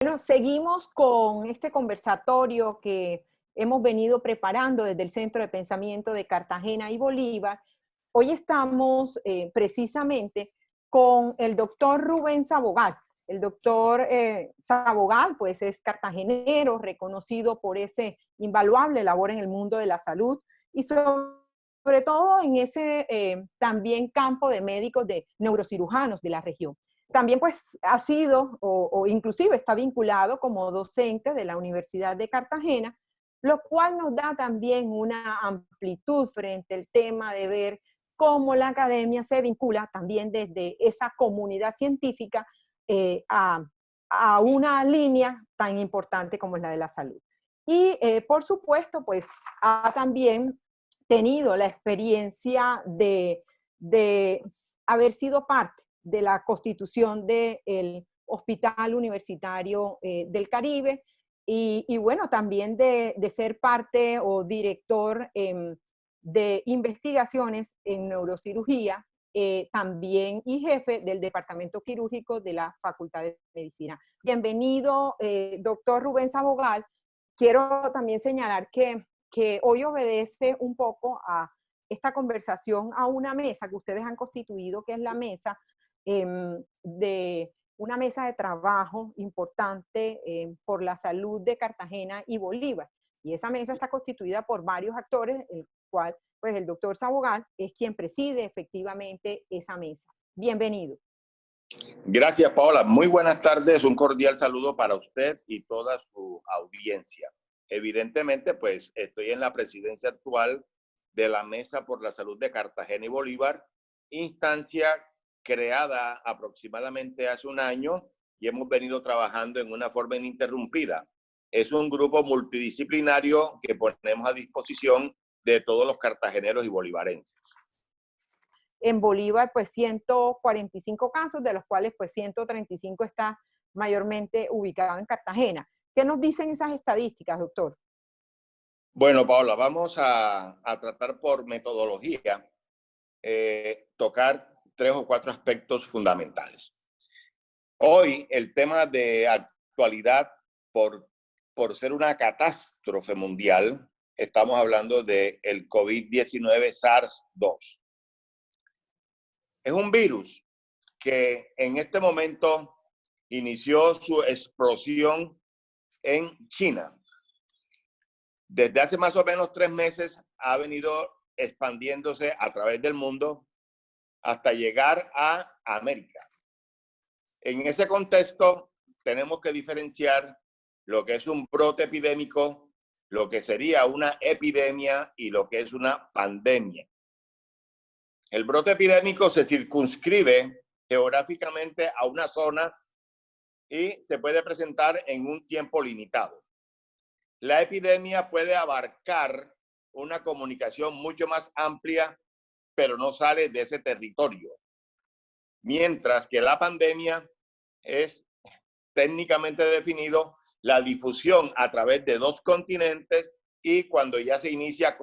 Bueno, seguimos con este conversatorio que hemos venido preparando desde el Centro de Pensamiento de Cartagena y Bolívar. Hoy estamos precisamente con el doctor Rubén Sabogal. El doctor Sabogal, pues, es cartagenero, reconocido por ese invaluable labor en el mundo de la salud y sobre todo en ese también campo de médicos, de neurocirujanos de la región. También pues ha sido o inclusive está vinculado como docente de la Universidad de Cartagena, lo cual nos da también una amplitud frente al tema de ver cómo la academia se vincula también desde esa comunidad científica a una línea tan importante como es la de la salud. Y por supuesto, pues ha también tenido la experiencia de haber sido parte de la constitución del Hospital Universitario del Caribe y bueno, también de ser parte o director de investigaciones en neurocirugía, también y jefe del Departamento Quirúrgico de la Facultad de Medicina. Bienvenido, doctor Rubén Sabogal. Quiero también señalar que hoy obedece un poco a esta conversación a una mesa que ustedes han constituido, que es la mesa de una mesa de trabajo importante por la salud de Cartagena y Bolívar. Y esa mesa está constituida por varios actores, el cual, pues, el doctor Sabogal es quien preside efectivamente esa mesa. Bienvenido. Gracias, Paola. Muy buenas tardes. Un cordial saludo para usted y toda su audiencia. Evidentemente, pues, estoy en la presidencia actual de la Mesa por la Salud de Cartagena y Bolívar, instancia creada aproximadamente hace un año y hemos venido trabajando en una forma ininterrumpida. Es un grupo multidisciplinario que ponemos a disposición de todos los cartageneros y bolivarenses. En Bolívar, pues 145 casos, de los cuales pues 135 está mayormente ubicado en Cartagena. ¿Qué nos dicen esas estadísticas, doctor? Bueno, Paola, vamos a tratar por metodología, tocar 3 o 4 aspectos fundamentales. Hoy el tema de actualidad, por ser una catástrofe mundial, estamos hablando del COVID-19 SARS-2. Es un virus que en este momento inició su explosión en China. Desde hace más o menos 3 meses ha venido expandiéndose a través del mundo hasta llegar a América. En ese contexto tenemos que diferenciar lo que es un brote epidémico, lo que sería una epidemia y lo que es una pandemia. El brote epidémico se circunscribe geográficamente a una zona y se puede presentar en un tiempo limitado. La epidemia puede abarcar una comunicación mucho más amplia, pero no sale de ese territorio. Mientras que la pandemia es técnicamente definido la difusión a través de 2 continentes y cuando ya se inicia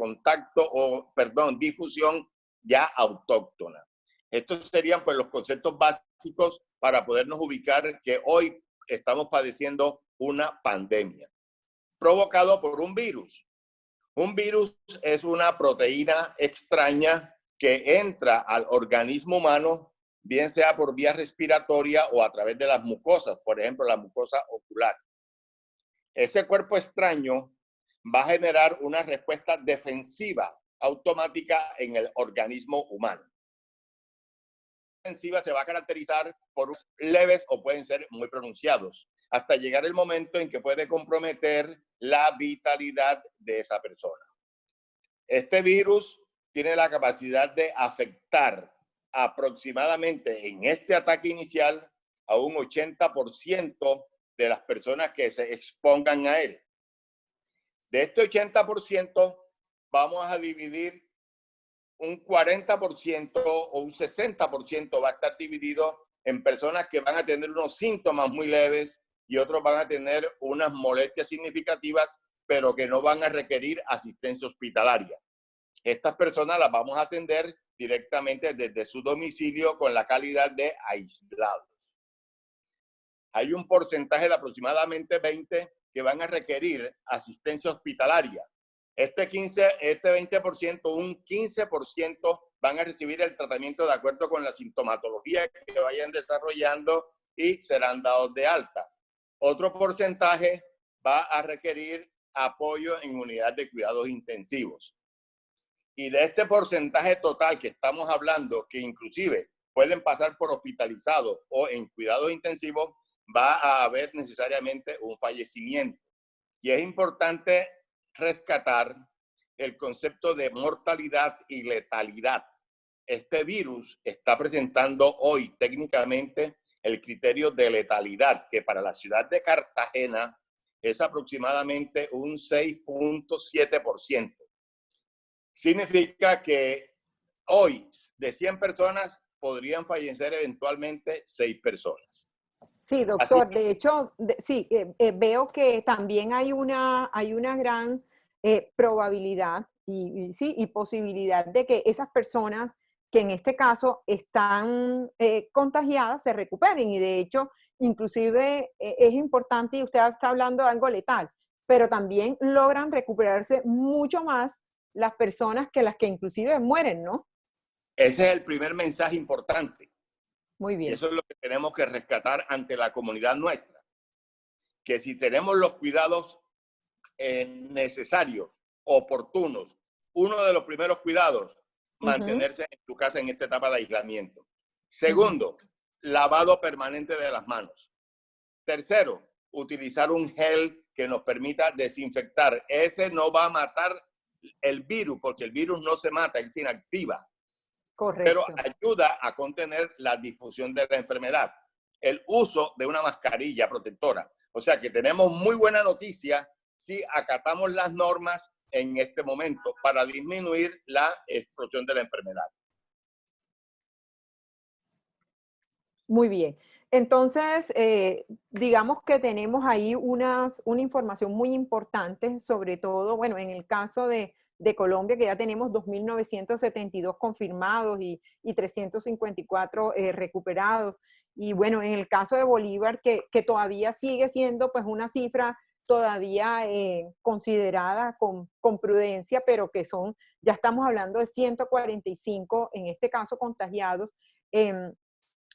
difusión ya autóctona. Estos serían pues los conceptos básicos para podernos ubicar que hoy estamos padeciendo una pandemia provocado por un virus. Un virus es una proteína extraña que entra al organismo humano, bien sea por vía respiratoria o a través de las mucosas, por ejemplo, la mucosa ocular. Ese cuerpo extraño va a generar una respuesta defensiva automática en el organismo humano. La defensiva se va a caracterizar por leves o pueden ser muy pronunciados, hasta llegar el momento en que puede comprometer la vitalidad de esa persona. Este virus tiene la capacidad de afectar aproximadamente en este ataque inicial a un 80% de las personas que se expongan a él. De este 80% vamos a dividir un 40% o un 60% va a estar dividido en personas que van a tener unos síntomas muy leves y otros van a tener unas molestias significativas, pero que no van a requerir asistencia hospitalaria. Estas personas las vamos a atender directamente desde su domicilio con la calidad de aislados. hay un porcentaje de aproximadamente 20 que van a requerir asistencia hospitalaria. Este 20%, un 15% van a recibir el tratamiento de acuerdo con la sintomatología que vayan desarrollando y serán dados de alta. Otro porcentaje va a requerir apoyo en unidades de cuidados intensivos. Y de este porcentaje total que estamos hablando, que inclusive pueden pasar por hospitalizados o en cuidados intensivos, va a haber necesariamente un fallecimiento. Y es importante rescatar el concepto de mortalidad y letalidad. Este virus está presentando hoy técnicamente el criterio de letalidad, que para la ciudad de Cartagena es aproximadamente un 6.7%. Significa que hoy de 100 personas podrían fallecer eventualmente 6 personas. Sí, doctor, de hecho, sí, veo que también hay una gran probabilidad y posibilidad de que esas personas que en este caso están contagiadas se recuperen. Y de hecho, inclusive es importante, y usted está hablando de algo letal, pero también logran recuperarse mucho más las personas que las que inclusive mueren, ¿no? Ese es el primer mensaje importante. Muy bien. Y eso es lo que tenemos que rescatar ante la comunidad nuestra. Que si tenemos los cuidados necesarios, oportunos, uno de los primeros cuidados, mantenerse en tu casa en esta etapa de aislamiento. Segundo, lavado permanente de las manos. Tercero, utilizar un gel que nos permita desinfectar. Ese no va a matar el virus, porque el virus no se mata, él se inactiva. Correcto. Pero ayuda a contener la difusión de la enfermedad. El uso de una mascarilla protectora. O sea que tenemos muy buena noticia si acatamos las normas en este momento para disminuir la explosión de la enfermedad. Muy bien. Entonces, digamos que tenemos ahí una información muy importante, sobre todo, bueno, en el caso de Colombia, que ya tenemos 2.972 confirmados y 354 recuperados. Y bueno, en el caso de Bolívar, que todavía sigue siendo pues una cifra todavía considerada con prudencia, pero que ya estamos hablando de 145, en este caso, contagiados.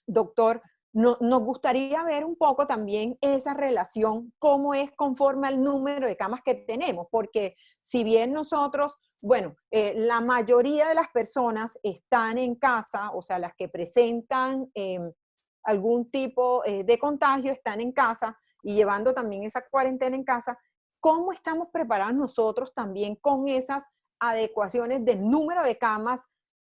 Doctor, nos gustaría ver un poco también esa relación, cómo es conforme al número de camas que tenemos, porque si bien nosotros, bueno, la mayoría de las personas están en casa, o sea, las que presentan algún tipo de contagio están en casa y llevando también esa cuarentena en casa, ¿cómo estamos preparados nosotros también con esas adecuaciones del número de camas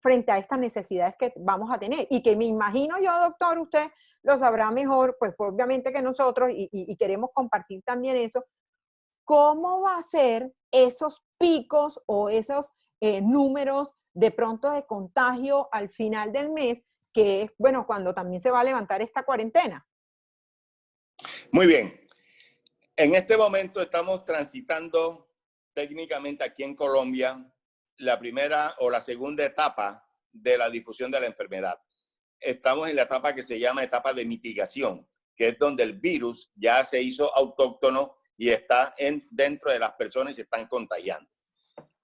frente a estas necesidades que vamos a tener? Y que me imagino yo, doctor, usted lo sabrá mejor, pues obviamente que nosotros, y queremos compartir también eso, ¿cómo va a ser esos picos o esos números de pronto de contagio al final del mes, que es, bueno, cuando también se va a levantar esta cuarentena? Muy bien. En este momento estamos transitando técnicamente aquí en Colombia la primera o la segunda etapa de la difusión de la enfermedad. Estamos en la etapa que se llama etapa de mitigación, que es donde el virus ya se hizo autóctono y está dentro de las personas y se están contagiando.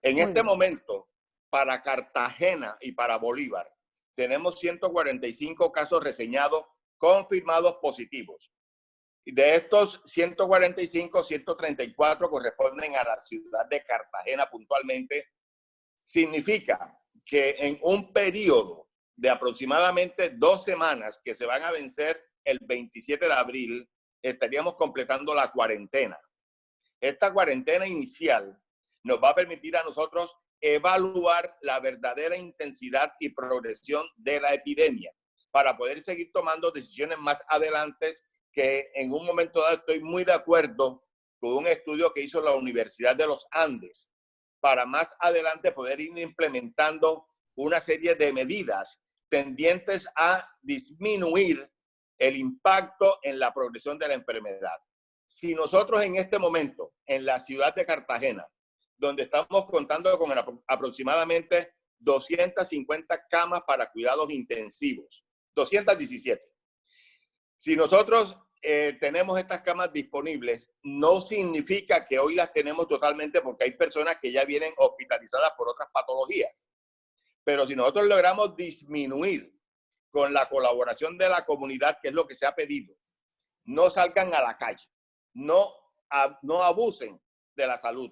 En este momento, para Cartagena y para Bolívar, tenemos 145 casos reseñados confirmados positivos. De estos 145, 134 corresponden a la ciudad de Cartagena puntualmente. Significa que en un periodo de aproximadamente 2 semanas que se van a vencer el 27 de abril, estaríamos completando la cuarentena. Esta cuarentena inicial nos va a permitir a nosotros evaluar la verdadera intensidad y progresión de la epidemia para poder seguir tomando decisiones más adelante, que en un momento dado estoy muy de acuerdo con un estudio que hizo la Universidad de los Andes para más adelante poder ir implementando una serie de medidas tendientes a disminuir el impacto en la progresión de la enfermedad. Si nosotros en este momento, en la ciudad de Cartagena, donde estamos contando con aproximadamente 250 camas para cuidados intensivos, 217. Si nosotros tenemos estas camas disponibles, no significa que hoy las tenemos totalmente, porque hay personas que ya vienen hospitalizadas por otras patologías. Pero si nosotros logramos disminuir con la colaboración de la comunidad, que es lo que se ha pedido, no salgan a la calle, no abusen de la salud,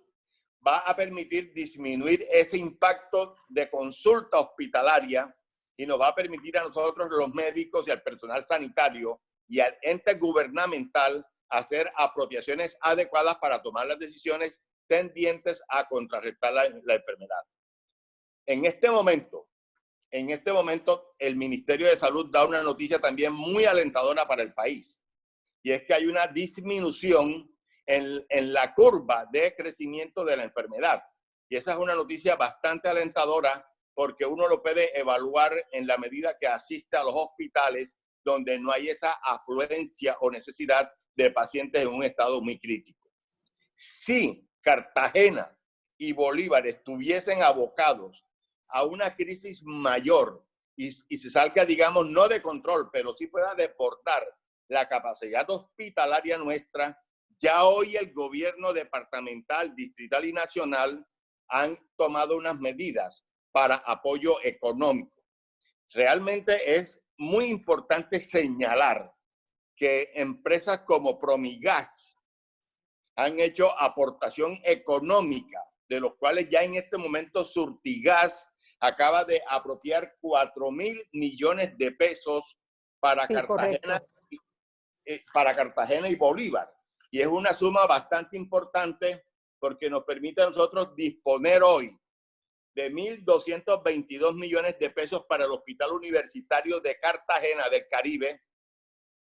va a permitir disminuir ese impacto de consulta hospitalaria y nos va a permitir a nosotros, los médicos y al personal sanitario y al ente gubernamental, hacer apropiaciones adecuadas para tomar las decisiones tendientes a contrarrestar la enfermedad. En este momento, el Ministerio de Salud da una noticia también muy alentadora para el país, y es que hay una disminución en la curva de crecimiento de la enfermedad. Y esa es una noticia bastante alentadora, porque uno lo puede evaluar en la medida que asiste a los hospitales donde no hay esa afluencia o necesidad de pacientes en un estado muy crítico. Si Cartagena y Bolívar estuviesen abocados a una crisis mayor y se salga, digamos, no de control, pero sí pueda desbordar la capacidad hospitalaria nuestra, ya hoy el gobierno departamental, distrital y nacional han tomado unas medidas para apoyo económico. Realmente es muy importante señalar que empresas como Promigas han hecho aportación económica, de los cuales ya en este momento Surtigas acaba de apropiar 4.000 millones de pesos para Sí, Cartagena y Bolívar. Y es una suma bastante importante, porque nos permite a nosotros disponer hoy de 1.222 millones de pesos para el Hospital Universitario de Cartagena del Caribe,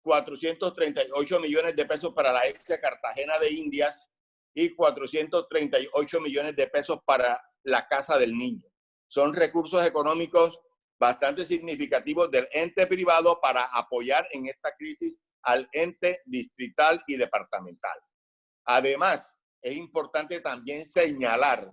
438 millones de pesos para la ex Cartagena de Indias y 438 millones de pesos para la Casa del Niño. Son recursos económicos bastante significativos del ente privado para apoyar en esta crisis al ente distrital y departamental. Además, es importante también señalar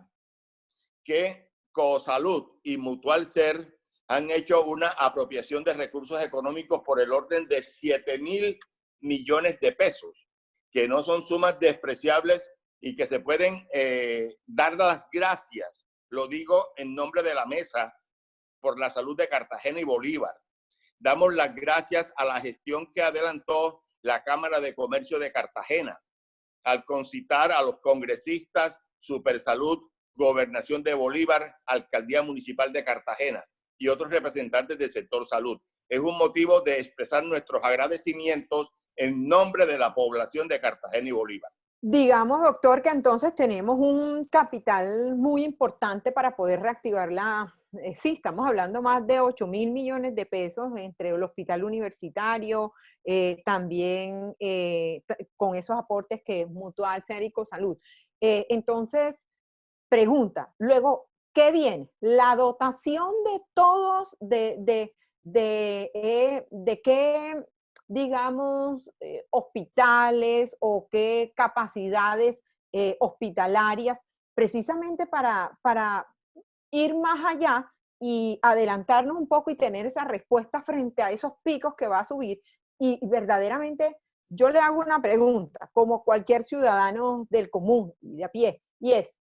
que Cosalud y Mutual Ser han hecho una apropiación de recursos económicos por el orden de 7.000 millones de pesos, que no son sumas despreciables y que se pueden dar las gracias, lo digo en nombre de la mesa, por la salud de Cartagena y Bolívar. Damos las gracias a la gestión que adelantó la Cámara de Comercio de Cartagena al concitar a los congresistas, Supersalud, Gobernación de Bolívar, Alcaldía Municipal de Cartagena y otros representantes del sector salud. Es un motivo de expresar nuestros agradecimientos en nombre de la población de Cartagena y Bolívar. Digamos, doctor, que entonces tenemos un capital muy importante para poder reactivar sí, estamos hablando más de 8.000 millones de pesos entre el hospital universitario, también con esos aportes que Mutual Ser y Cosalud. Entonces, pregunta, luego, ¿qué viene? La dotación de todos, de qué, digamos, hospitales o qué capacidades hospitalarias, precisamente para ir más allá y adelantarnos un poco y tener esa respuesta frente a esos picos que va a subir. Y verdaderamente yo le hago una pregunta, como cualquier ciudadano del común y de a pie, y es,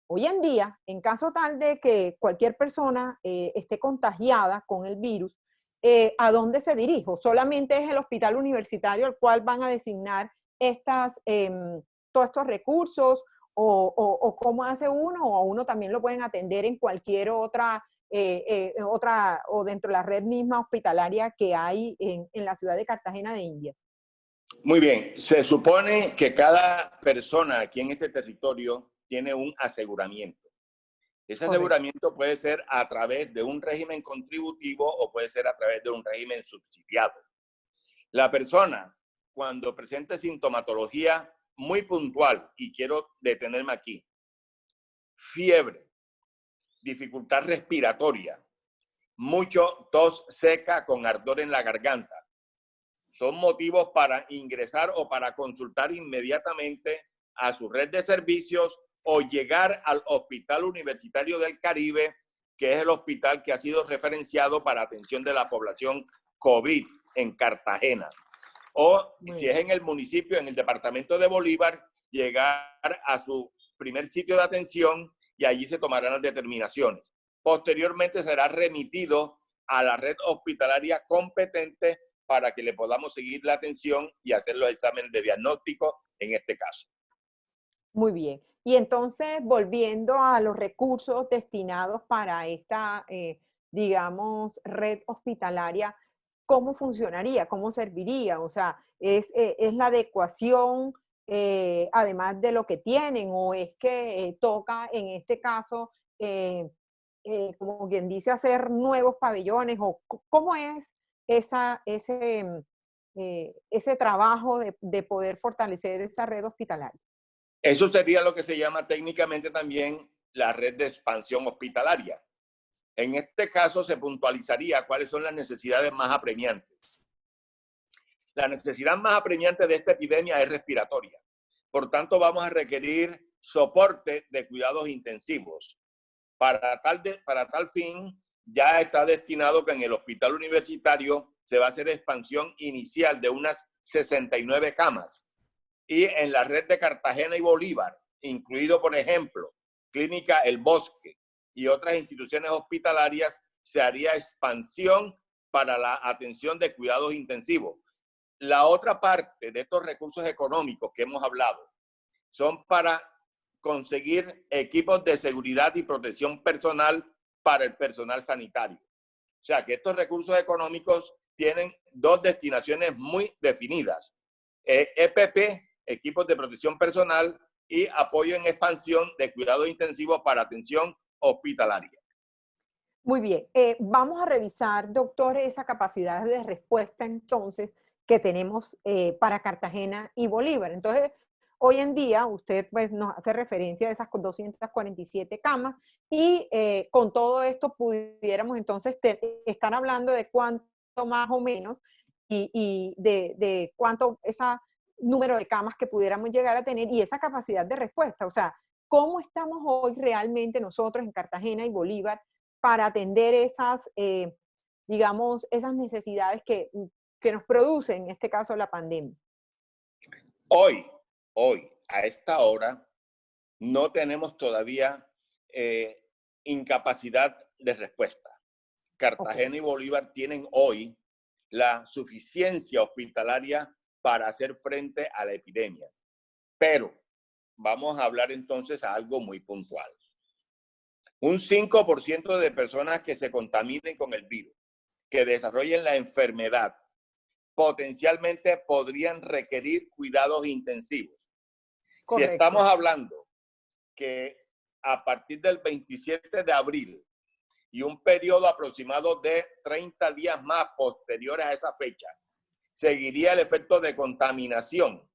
hoy en día, en caso tal de que cualquier persona esté contagiada con el virus, ¿a dónde se dirige? ¿Solamente es el hospital universitario al cual van a designar todos estos recursos? ¿O cómo hace uno? ¿O a uno también lo pueden atender en cualquier otra, o dentro de la red misma hospitalaria que hay en la ciudad de Cartagena de Indias? Muy bien, se supone que cada persona aquí en este territorio tiene un aseguramiento. Ese aseguramiento puede ser a través de un régimen contributivo o puede ser a través de un régimen subsidiado. La persona, cuando presente sintomatología muy puntual, y quiero detenerme aquí, fiebre, dificultad respiratoria, mucho tos seca con ardor en la garganta, son motivos para ingresar o para consultar inmediatamente a su red de servicios o llegar al Hospital Universitario del Caribe, que es el hospital que ha sido referenciado para atención de la población COVID en Cartagena. O Muy si bien. es en el municipio, en el departamento de Bolívar, llegar a su primer sitio de atención y allí se tomarán las determinaciones. Posteriormente será remitido a la red hospitalaria competente para que le podamos seguir la atención y hacer los exámenes de diagnóstico en este caso. Muy bien. Y entonces, volviendo a los recursos destinados para esta, digamos, red hospitalaria, ¿cómo funcionaría? ¿Cómo serviría? O sea, ¿es la adecuación además de lo que tienen o es que toca en este caso, como quien dice, hacer nuevos pabellones o cómo es ese trabajo de poder fortalecer esa red hospitalaria? Eso sería lo que se llama técnicamente también la red de expansión hospitalaria. En este caso se puntualizaría cuáles son las necesidades más apremiantes. La necesidad más apremiante de esta epidemia es respiratoria. Por tanto, vamos a requerir soporte de cuidados intensivos. Para tal fin, ya está destinado que en el hospital universitario se va a hacer expansión inicial de unas 69 camas. Y en la red de Cartagena y Bolívar, incluido, por ejemplo, Clínica El Bosque y otras instituciones hospitalarias, se haría expansión para la atención de cuidados intensivos. La otra parte de estos recursos económicos que hemos hablado son para conseguir equipos de seguridad y protección personal para el personal sanitario. O sea que estos recursos económicos tienen dos destinaciones muy definidas. EPP, equipos de protección personal, y apoyo en expansión de cuidados intensivos para atención hospitalaria. Muy bien. Vamos a revisar, doctor, esa capacidad de respuesta entonces que tenemos para Cartagena y Bolívar. Entonces, hoy en día usted pues, nos hace referencia de esas 247 camas y con todo esto pudiéramos entonces estar hablando de cuánto más o menos y de cuánto ese número de camas que pudiéramos llegar a tener y esa capacidad de respuesta. O sea, ¿cómo estamos hoy realmente nosotros en Cartagena y Bolívar para atender esas, digamos, esas necesidades que nos produce, en este caso, la pandemia? Hoy, a esta hora, no tenemos todavía incapacidad de respuesta. Cartagena Okay. y Bolívar tienen hoy la suficiencia hospitalaria para hacer frente a la epidemia. Pero vamos a hablar entonces a algo muy puntual. Un 5% de personas que se contaminen con el virus, que desarrollen la enfermedad, potencialmente podrían requerir cuidados intensivos. Si estamos Correcto. hablando que a partir del 27 de abril y un periodo aproximado de 30 días más posteriores a esa fecha, seguiría el efecto de contaminación.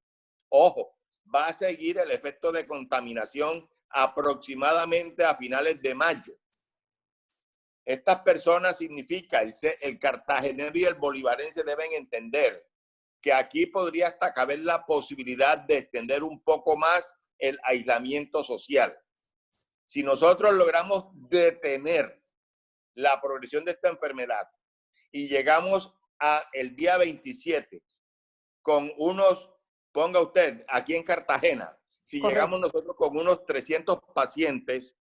Ojo, va a seguir el efecto de contaminación aproximadamente a finales de mayo. Estas personas significa, el cartagenero y el bolivarense deben entender que aquí podría hasta caber la posibilidad de extender un poco más el aislamiento social. Si nosotros logramos detener la progresión de esta enfermedad y llegamos a el día 27 con unos, ponga usted, aquí en Cartagena, si llegamos Correcto. nosotros con unos 300 pacientes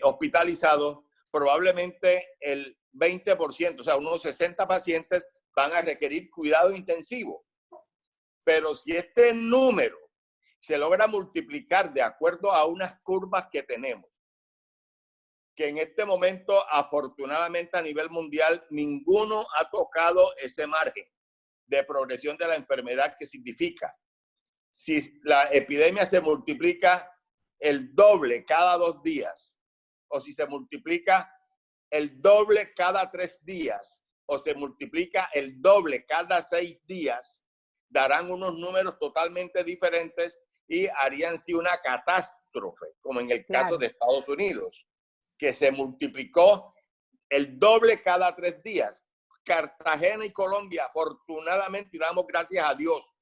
hospitalizados, probablemente el 20%, o sea, unos 60 pacientes van a requerir cuidado intensivo. Pero si este número se logra multiplicar de acuerdo a unas curvas que tenemos, que en este momento, afortunadamente a nivel mundial, ninguno ha tocado ese margen de progresión de la enfermedad, que significa, si la epidemia se multiplica el doble cada 2 días, o si se multiplica el doble cada 3 días, o se multiplica el doble cada 6 días, darán unos números totalmente diferentes y harían sí una catástrofe, como en el caso Claro. de Estados Unidos, que se multiplicó el doble cada 3 días. Cartagena y Colombia, afortunadamente, y damos gracias a Dios,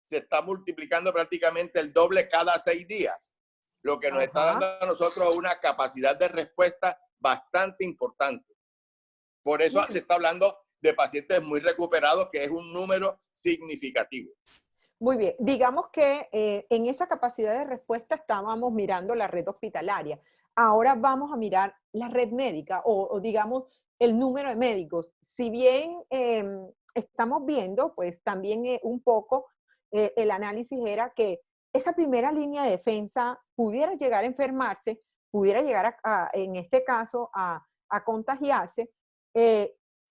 se está multiplicando prácticamente el doble cada 6 días, lo que nos está dando Ajá. a nosotros una capacidad de respuesta bastante importante. Por eso se Bueno, está hablando de pacientes muy recuperados, que es un número significativo. Muy bien, digamos que en esa capacidad de respuesta estábamos mirando la red hospitalaria. Ahora vamos a mirar la red médica o digamos el número de médicos. Si bien estamos viendo, pues también un poco el análisis era que esa primera línea de defensa pudiera llegar a enfermarse, pudiera llegar en este caso a contagiarse.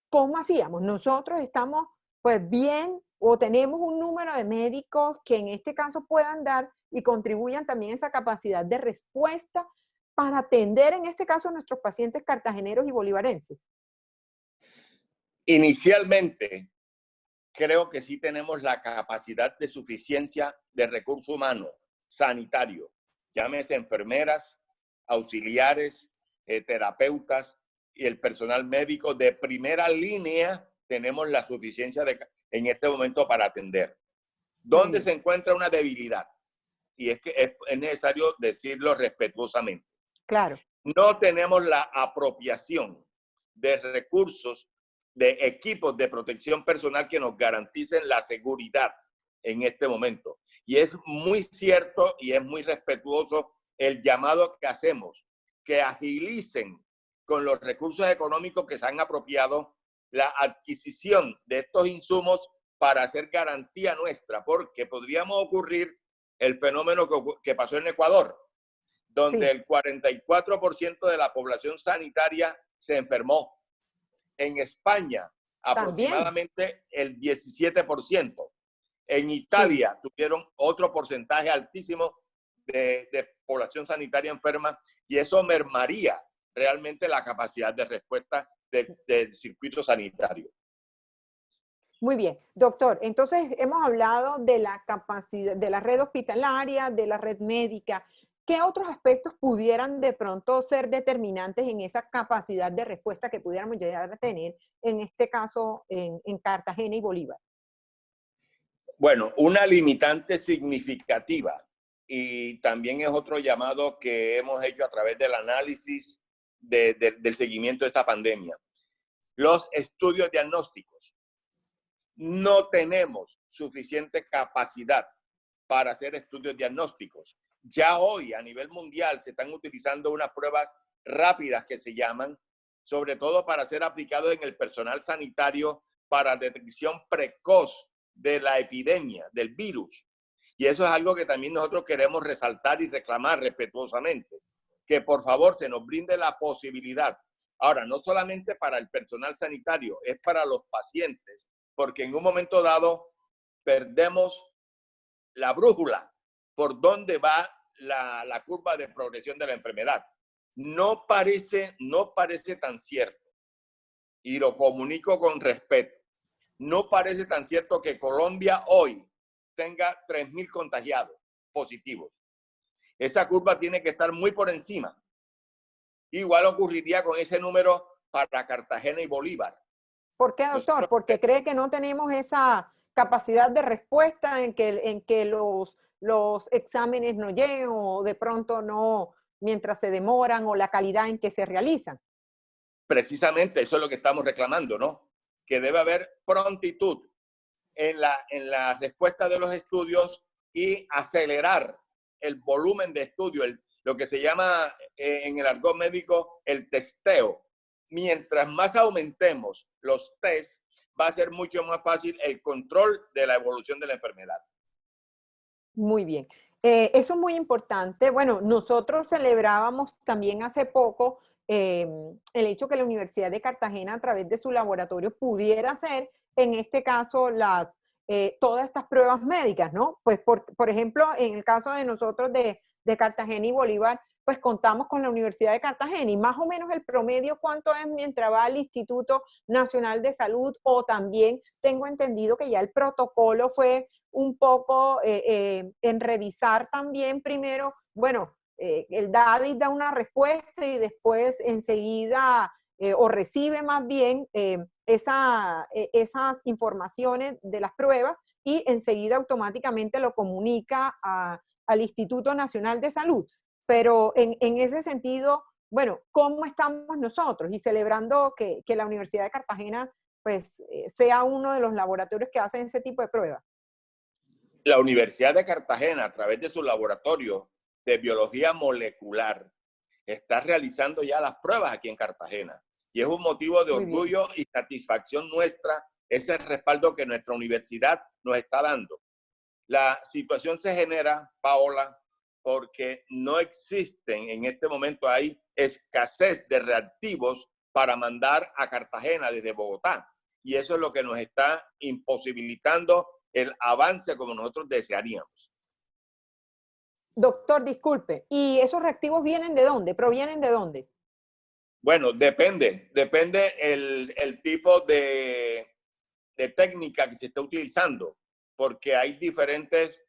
¿Cómo hacíamos? Nosotros estamos pues bien, o tenemos un número de médicos que en este caso puedan dar y contribuyan también a esa capacidad de respuesta para atender en este caso a nuestros pacientes cartageneros y bolivarenses. Inicialmente, creo que sí tenemos la capacidad de suficiencia de recurso humano, sanitario, llámese enfermeras, auxiliares, terapeutas y el personal médico de primera línea. Tenemos la suficiencia en este momento para atender. ¿Dónde se encuentra una debilidad? Y es que es necesario decirlo respetuosamente. Claro. No tenemos la apropiación de recursos, de equipos de protección personal que nos garanticen la seguridad en este momento. Y es muy cierto y es muy respetuoso el llamado que hacemos, que agilicen con los recursos económicos que se han apropiado la adquisición de estos insumos para hacer garantía nuestra, porque podríamos ocurrir el fenómeno que pasó en Ecuador, donde el 44% de la población sanitaria se enfermó. En España, aproximadamente el 17%. En Italia tuvieron otro porcentaje altísimo de población sanitaria enferma, y eso mermaría realmente la capacidad de respuesta del circuito sanitario. Muy bien, doctor. Entonces hemos hablado de la capacidad, de la red hospitalaria, de la red médica. ¿Qué otros aspectos pudieran de pronto ser determinantes en esa capacidad de respuesta que pudiéramos llegar a tener, en este caso, en Cartagena y Bolívar? Bueno, una limitante significativa, y también es otro llamado que hemos hecho a través del análisis del seguimiento de esta pandemia. Los estudios diagnósticos. No tenemos suficiente capacidad para hacer estudios diagnósticos. Ya hoy a nivel mundial se están utilizando unas pruebas rápidas que se llaman, sobre todo para ser aplicados en el personal sanitario para detección precoz de la epidemia, del virus. Y eso es algo que también nosotros queremos resaltar y reclamar respetuosamente, que por favor se nos brinde la posibilidad. Ahora, no solamente para el personal sanitario, es para los pacientes, porque en un momento dado perdemos la brújula por dónde va la curva de progresión de la enfermedad. No parece tan cierto, y lo comunico con respeto, no parece tan cierto que Colombia hoy tenga 3.000 contagiados positivos. Esa curva tiene que estar muy por encima. Igual ocurriría con ese número para Cartagena y Bolívar. ¿Por qué, doctor? Porque cree que no tenemos esa capacidad de respuesta en que los exámenes no lleguen, o de pronto no, mientras se demoran, o la calidad en que se realizan. Precisamente eso es lo que estamos reclamando, ¿no? Que debe haber prontitud en la respuesta de los estudios y acelerar el volumen de estudio, lo que se llama en el argot médico el testeo. Mientras más aumentemos los tests, va a ser mucho más fácil el control de la evolución de la enfermedad. Muy bien. Eso es muy importante. Bueno, nosotros celebrábamos también hace poco el hecho que la Universidad de Cartagena, a través de su laboratorio, pudiera hacer, en este caso, todas estas pruebas médicas, ¿no? Pues, por ejemplo, en el caso de nosotros de Cartagena y Bolívar, pues contamos con la Universidad de Cartagena, y más o menos el promedio, ¿cuánto es mientras va al Instituto Nacional de Salud? O también tengo entendido que ya el protocolo fue un poco en revisar también primero, bueno, el DADIS da una respuesta y después enseguida, o recibe más bien esas informaciones de las pruebas, y enseguida automáticamente lo comunica al Instituto Nacional de Salud. Pero en ese sentido, bueno, ¿cómo estamos nosotros? Y celebrando que la Universidad de Cartagena pues sea uno de los laboratorios que hacen ese tipo de pruebas? La Universidad de Cartagena, a través de su laboratorio de biología molecular, está realizando ya las pruebas aquí en Cartagena. Y es un motivo de Muy bien. orgullo y satisfacción nuestra ese respaldo que nuestra universidad nos está dando. La situación se genera, Paola, porque no existen en este momento, hay escasez de reactivos para mandar a Cartagena desde Bogotá. Y eso es lo que nos está imposibilitando el avance como nosotros desearíamos. Doctor, disculpe, ¿y esos reactivos vienen de dónde? ¿Provienen de dónde? Bueno, depende el tipo de técnica que se está utilizando, porque hay diferentes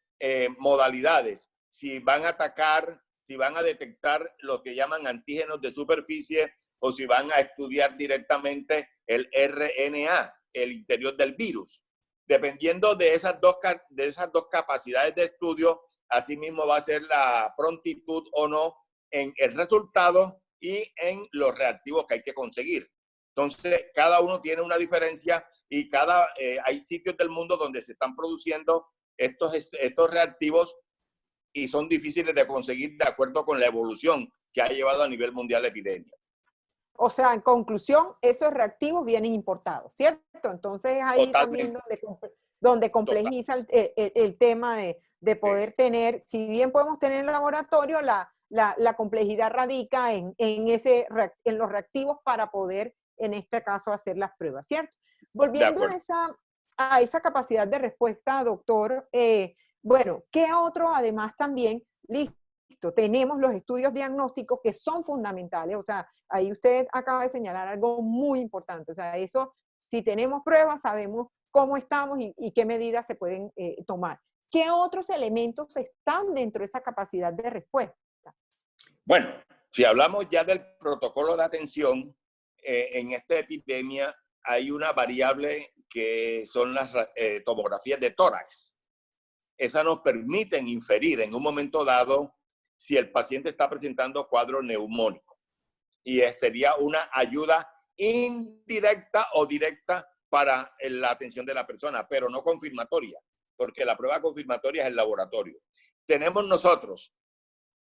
modalidades. Si van a atacar, si van a detectar lo que llaman antígenos de superficie o si van a estudiar directamente el RNA, el interior del virus. Dependiendo de esas dos capacidades de estudio, asimismo va a ser la prontitud o no en el resultado y en los reactivos que hay que conseguir. Entonces, cada uno tiene una diferencia y hay sitios del mundo donde se están produciendo estos reactivos y son difíciles de conseguir de acuerdo con la evolución que ha llevado a nivel mundial la epidemia. O sea, en conclusión, esos reactivos vienen importados, ¿cierto? Entonces ahí también Totalmente. donde Total. complejiza el tema de poder tener, si bien podemos tener en el laboratorio, la complejidad radica en los reactivos para poder, en este caso, hacer las pruebas, ¿cierto? De Volviendo acuerdo. a esa capacidad de respuesta, doctor, bueno, ¿qué otro además también? Listo, tenemos los estudios diagnósticos que son fundamentales, o sea, ahí usted acaba de señalar algo muy importante, o sea, eso, si tenemos pruebas, sabemos cómo estamos y qué medidas se pueden tomar. ¿Qué otros elementos están dentro de esa capacidad de respuesta? Bueno, si hablamos ya del protocolo de atención, en esta epidemia hay una variable que son las tomografías de tórax. Esas nos permiten inferir en un momento dado si el paciente está presentando cuadro neumónico. Y sería una ayuda indirecta o directa para la atención de la persona, pero no confirmatoria, porque la prueba confirmatoria es el laboratorio. Tenemos nosotros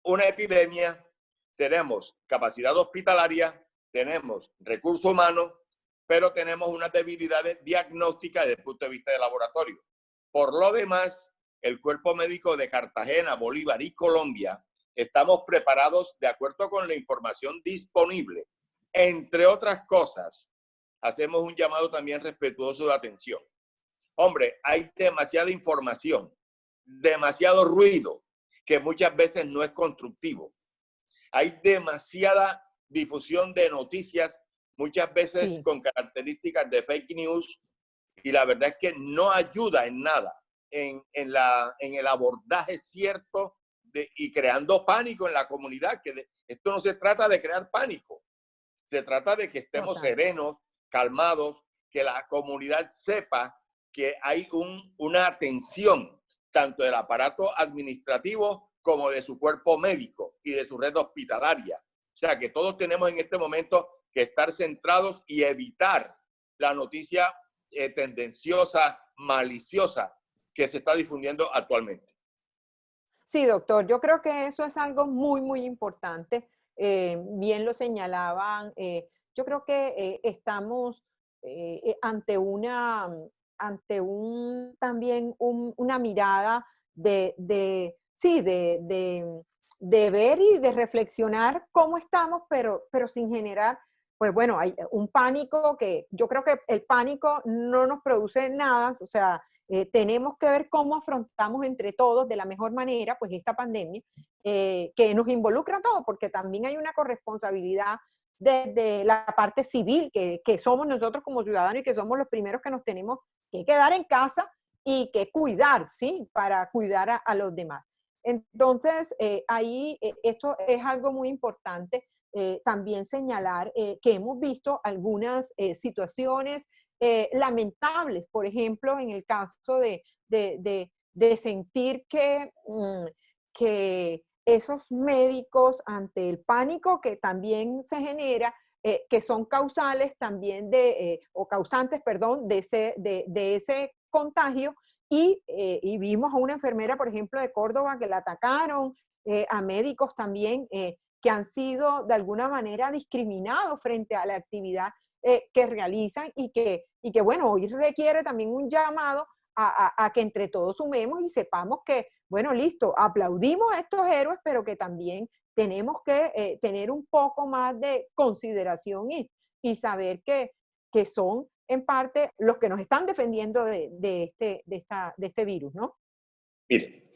una epidemia, tenemos capacidad hospitalaria, tenemos recursos humanos, pero tenemos unas debilidades diagnósticas desde el punto de vista del laboratorio. Por lo demás, el cuerpo médico de Cartagena, Bolívar y Colombia estamos preparados de acuerdo con la información disponible. Entre otras cosas, hacemos un llamado también respetuoso de atención. Hombre, hay demasiada información, demasiado ruido, que muchas veces no es constructivo. Hay demasiada difusión de noticias, muchas veces Sí. con características de fake news, y la verdad es que no ayuda en nada en el abordaje cierto y creando pánico en la comunidad, que esto no se trata de crear pánico, se trata de que estemos Total. serenos, calmados, que la comunidad sepa que hay una atención tanto del aparato administrativo como de su cuerpo médico y de su red hospitalaria. O sea, que todos tenemos en este momento que estar centrados y evitar la noticia tendenciosa, maliciosa que se está difundiendo actualmente. Sí, doctor, yo creo que eso es algo muy, muy importante. Bien lo señalaban. Yo creo que estamos ante también una mirada sí, de ver y de reflexionar cómo estamos, pero sin generar, pues bueno, hay un pánico que yo creo que el pánico no nos produce nada, o sea, tenemos que ver cómo afrontamos entre todos de la mejor manera, pues esta pandemia, que nos involucra a todos, porque también hay una corresponsabilidad desde la parte civil, que somos nosotros como ciudadanos y que somos los primeros que nos tenemos que quedar en casa y que cuidar, ¿sí? Para cuidar a los demás. Entonces, ahí esto es algo muy importante. También señalar que hemos visto algunas situaciones lamentables, por ejemplo, en el caso de sentir que esos médicos, ante el pánico que también se genera, que son causales también o causantes, perdón, de ese contagio. Y vimos a una enfermera, por ejemplo, de Córdoba que la atacaron, a médicos también que han sido de alguna manera discriminados frente a la actividad que realizan y que, bueno, hoy requiere también un llamado a que entre todos sumemos y sepamos que, bueno, listo, aplaudimos a estos héroes, pero que también tenemos que tener un poco más de consideración y saber que son en parte los que nos están defendiendo de este virus, ¿no? Mire,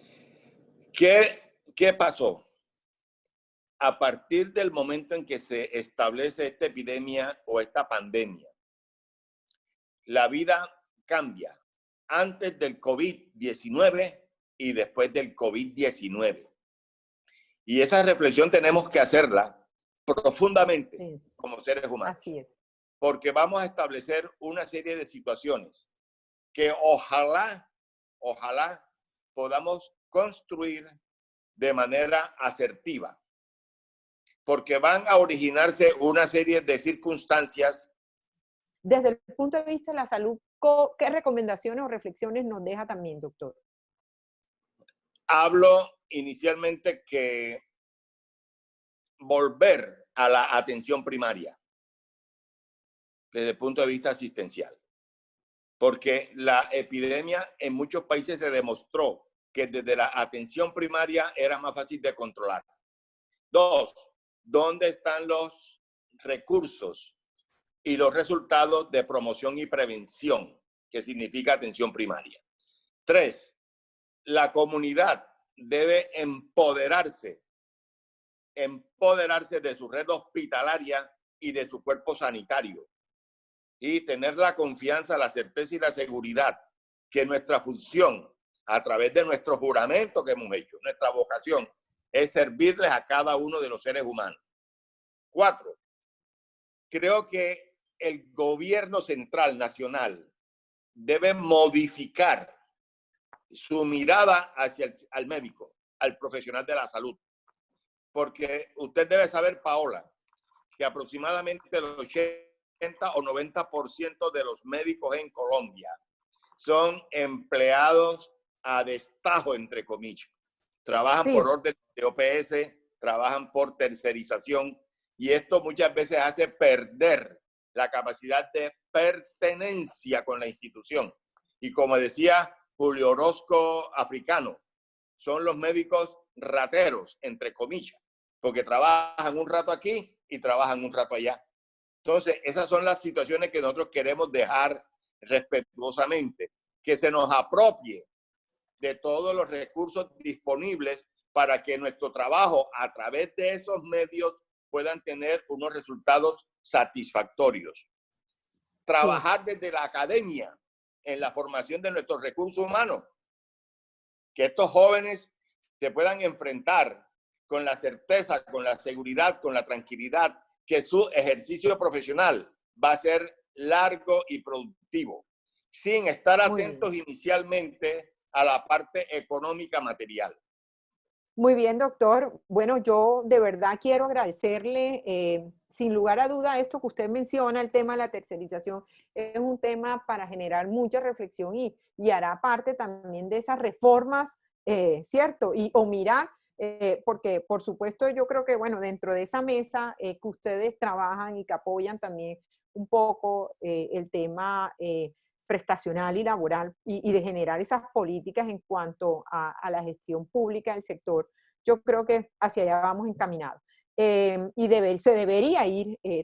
¿qué pasó? A partir del momento en que se establece esta epidemia o esta pandemia, la vida cambia antes del COVID-19 y después del COVID-19. Y esa reflexión tenemos que hacerla profundamente Sí, como seres humanos. así es. Porque vamos a establecer una serie de situaciones que ojalá podamos construir de manera asertiva. Porque van a originarse una serie de circunstancias. Desde el punto de vista de la salud, ¿qué recomendaciones o reflexiones nos deja también, doctor? Hablo inicialmente que volver a la atención primaria desde el punto de vista asistencial. Porque la epidemia en muchos países se demostró que desde la atención primaria era más fácil de controlar. Dos, ¿dónde están los recursos y los resultados de promoción y prevención, que significa atención primaria? Tres, la comunidad debe empoderarse de su red hospitalaria y de su cuerpo sanitario y tener la confianza, la certeza y la seguridad que nuestra función, a través de nuestro juramento que hemos hecho, nuestra vocación, es servirles a cada uno de los seres humanos. Cuatro, creo que el gobierno central nacional debe modificar su mirada hacia al médico, al profesional de la salud. Porque usted debe saber, Paola, que aproximadamente el 80 o 90% de los médicos en Colombia son empleados a destajo, entre comillas. Trabajan Sí. por orden de OPS, trabajan por tercerización, y esto muchas veces hace perder la capacidad de pertenencia con la institución. Y como decía Julio Orozco Africano, son los médicos rateros, entre comillas, porque trabajan un rato aquí y trabajan un rato allá. Entonces, esas son las situaciones que nosotros queremos dejar respetuosamente, que se nos apropie de todos los recursos disponibles para que nuestro trabajo a través de esos medios puedan tener unos resultados satisfactorios. Trabajar desde la academia en la formación de nuestros recursos humanos, que estos jóvenes se puedan enfrentar con la certeza, con la seguridad, con la tranquilidad, que su ejercicio profesional va a ser largo y productivo, sin estar atentos inicialmente a la parte económica material. Muy bien, doctor. Bueno, yo de verdad quiero agradecerle, sin lugar a duda, esto que usted menciona, el tema de la tercerización, es un tema para generar mucha reflexión y hará parte también de esas reformas, ¿cierto? O mirar, porque por supuesto yo creo que, bueno, dentro de esa mesa que ustedes trabajan y que apoyan también un poco el tema prestacional y laboral y de generar esas políticas en cuanto a la gestión pública del sector, yo creo que hacia allá vamos encaminados. Se debería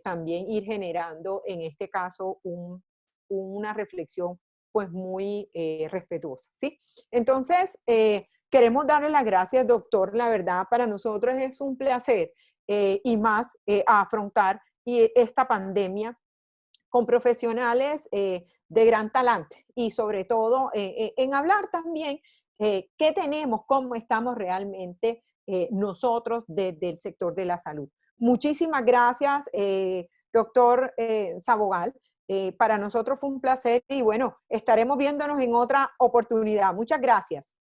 también ir generando, en este caso, una reflexión pues muy respetuosa, ¿sí? Entonces, queremos darle las gracias, doctor. La verdad, para nosotros es un placer y más afrontar esta pandemia con profesionales de gran talante y sobre todo en hablar también qué tenemos, cómo estamos realmente nosotros desde el sector de la salud. Muchísimas gracias, doctor Sabogal. Para nosotros fue un placer y bueno, estaremos viéndonos en otra oportunidad. Muchas gracias.